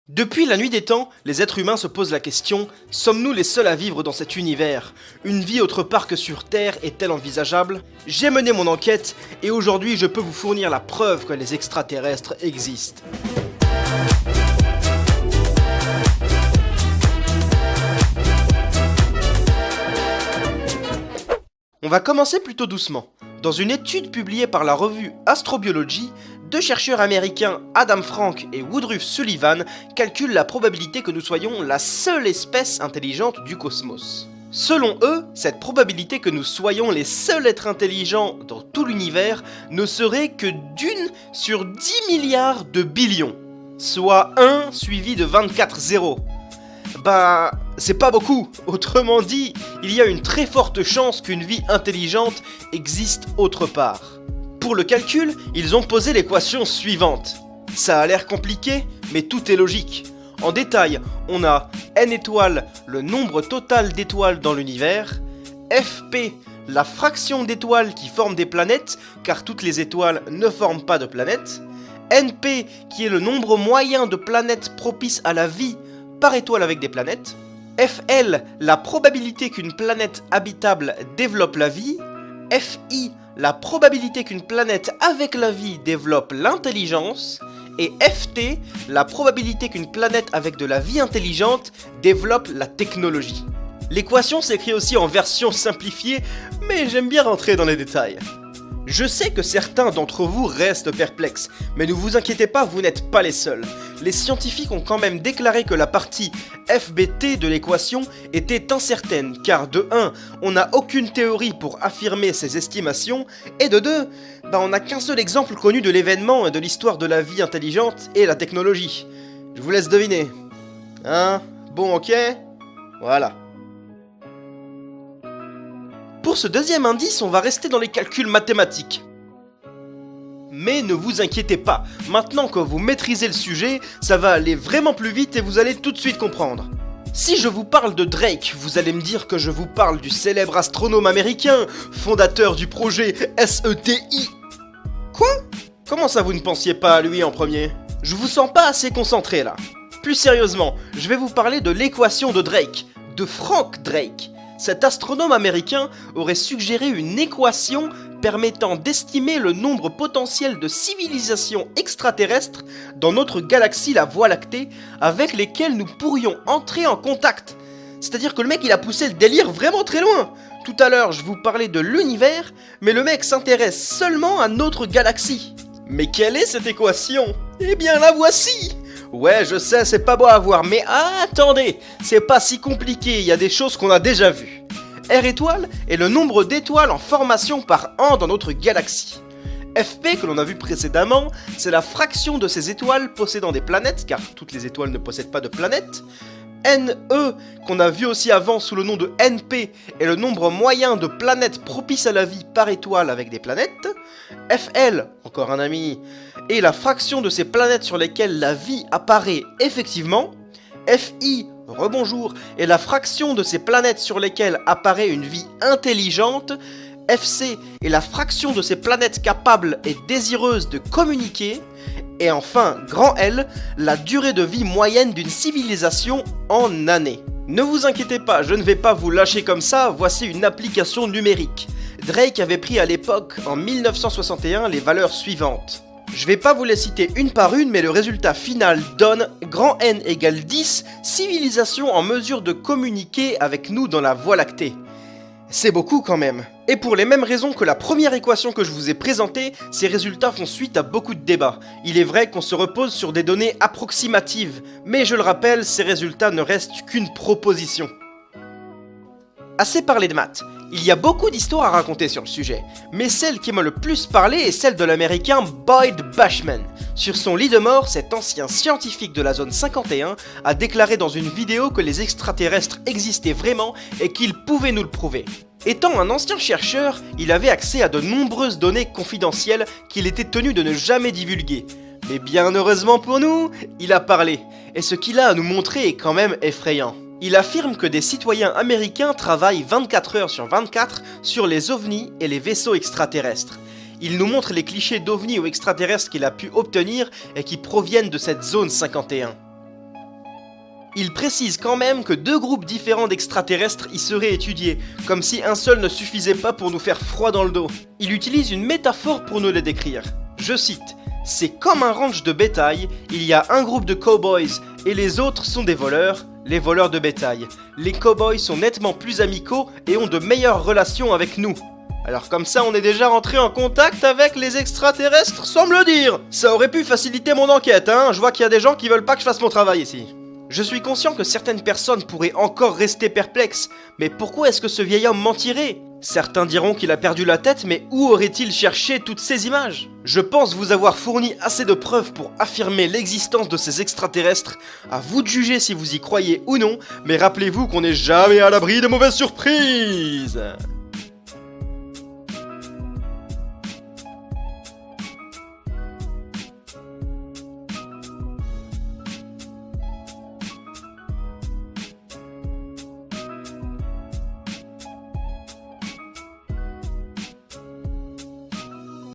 Depuis la nuit des temps, les êtres humains se posent la question, sommes-nous les seuls à vivre dans cet univers? Une vie autre part que sur Terre est-elle envisageable? J'ai mené mon enquête et aujourd'hui je peux vous fournir la preuve que les extraterrestres existent. On va commencer plutôt doucement. Dans une étude publiée par la revue Astrobiology, deux chercheurs américains, Adam Frank et Woodruff Sullivan, calculent la probabilité que nous soyons la seule espèce intelligente du cosmos. Selon eux, cette probabilité que nous soyons les seuls êtres intelligents dans tout l'univers ne serait que d'1 sur 10 milliards de billions, soit 1 suivi de 24 zéros. Bah, c'est pas beaucoup. Autrement dit, il y a une très forte chance qu'une vie intelligente existe autre part. Pour le calcul, ils ont posé l'équation suivante. Ça a l'air compliqué, mais tout est logique. En détail, on a n étoiles, le nombre total d'étoiles dans l'univers, Fp, la fraction d'étoiles qui forment des planètes, car toutes les étoiles ne forment pas de planètes, Np, qui est le nombre moyen de planètes propices à la vie par étoile avec des planètes, Fl, la probabilité qu'une planète habitable développe la vie, Fi, la probabilité qu'une planète avec la vie développe l'intelligence, et Ft, la probabilité qu'une planète avec de la vie intelligente développe la technologie. L'équation s'écrit aussi en version simplifiée, mais j'aime bien rentrer dans les détails. Je sais que certains d'entre vous restent perplexes, mais ne vous inquiétez pas, vous n'êtes pas les seuls. Les scientifiques ont quand même déclaré que la partie FBT de l'équation était incertaine, car de 1, on n'a aucune théorie pour affirmer ces estimations, et de 2, on n'a qu'un seul exemple connu de l'événement et de l'histoire de la vie intelligente et la technologie. Je vous laisse deviner. Hein? Bon, ok? Voilà. Pour ce deuxième indice, on va rester dans les calculs mathématiques. Mais ne vous inquiétez pas, maintenant que vous maîtrisez le sujet, ça va aller vraiment plus vite et vous allez tout de suite comprendre. Si je vous parle de Drake, vous allez me dire que je vous parle du célèbre astronome américain, fondateur du projet SETI. Quoi? Comment ça vous ne pensiez pas à lui en premier? Je vous sens pas assez concentré là. Plus sérieusement, je vais vous parler de l'équation de Drake, de Frank Drake. Cet astronome américain aurait suggéré une équation permettant d'estimer le nombre potentiel de civilisations extraterrestres dans notre galaxie la Voie lactée avec lesquelles nous pourrions entrer en contact. C'est-à-dire que le mec il a poussé le délire vraiment très loin. Tout à l'heure je vous parlais de l'univers, mais le mec s'intéresse seulement à notre galaxie. Mais quelle est cette équation? Eh bien la voici! Ouais, je sais, c'est pas beau à voir, mais attendez, c'est pas si compliqué, il y a des choses qu'on a déjà vues. R étoile est le nombre d'étoiles en formation par an dans notre galaxie. Fp, que l'on a vu précédemment, c'est la fraction de ces étoiles possédant des planètes, car toutes les étoiles ne possèdent pas de planètes. Ne, qu'on a vu aussi avant sous le nom de Np, est le nombre moyen de planètes propices à la vie par étoile avec des planètes. Fl, encore un ami, est la fraction de ces planètes sur lesquelles la vie apparaît effectivement. Fi, rebonjour, est la fraction de ces planètes sur lesquelles apparaît une vie intelligente. Fc est la fraction de ces planètes capables et désireuses de communiquer. Et enfin, grand L, la durée de vie moyenne d'une civilisation en années. Ne vous inquiétez pas, je ne vais pas vous lâcher comme ça, voici une application numérique. Drake avait pris à l'époque, en 1961, les valeurs suivantes. Je vais pas vous les citer une par une, mais le résultat final donne grand N égale 10, civilisations en mesure de communiquer avec nous dans la Voie lactée. C'est beaucoup quand même. Et pour les mêmes raisons que la première équation que je vous ai présentée, ces résultats font suite à beaucoup de débats. Il est vrai qu'on se repose sur des données approximatives, mais je le rappelle, ces résultats ne restent qu'une proposition. Assez parlé de maths. Il y a beaucoup d'histoires à raconter sur le sujet, mais celle qui m'a le plus parlé est celle de l'américain Boyd Bashman. Sur son lit de mort, cet ancien scientifique de la zone 51 a déclaré dans une vidéo que les extraterrestres existaient vraiment et qu'il pouvait nous le prouver. Étant un ancien chercheur, il avait accès à de nombreuses données confidentielles qu'il était tenu de ne jamais divulguer. Mais bien heureusement pour nous, il a parlé, et ce qu'il a à nous montrer est quand même effrayant. Il affirme que des citoyens américains travaillent 24 heures sur 24 sur les ovnis et les vaisseaux extraterrestres. Il nous montre les clichés d'ovnis ou extraterrestres qu'il a pu obtenir et qui proviennent de cette zone 51. Il précise quand même que 2 groupes différents d'extraterrestres y seraient étudiés, comme si un seul ne suffisait pas pour nous faire froid dans le dos. Il utilise une métaphore pour nous les décrire. Je cite, « C'est comme un ranch de bétail, il y a un groupe de cowboys et les autres sont des voleurs, les voleurs de bétail. Les cowboys sont nettement plus amicaux et ont de meilleures relations avec nous. » Alors comme ça on est déjà rentré en contact avec les extraterrestres sans me le dire. Ça aurait pu faciliter mon enquête, hein, je vois qu'il y a des gens qui veulent pas que je fasse mon travail ici. Je suis conscient que certaines personnes pourraient encore rester perplexes, mais pourquoi est-ce que ce vieil homme mentirait ? Certains diront qu'il a perdu la tête, mais où aurait-il cherché toutes ces images ? Je pense vous avoir fourni assez de preuves pour affirmer l'existence de ces extraterrestres. À vous de juger si vous y croyez ou non, mais rappelez-vous qu'on n'est jamais à l'abri de mauvaises surprises.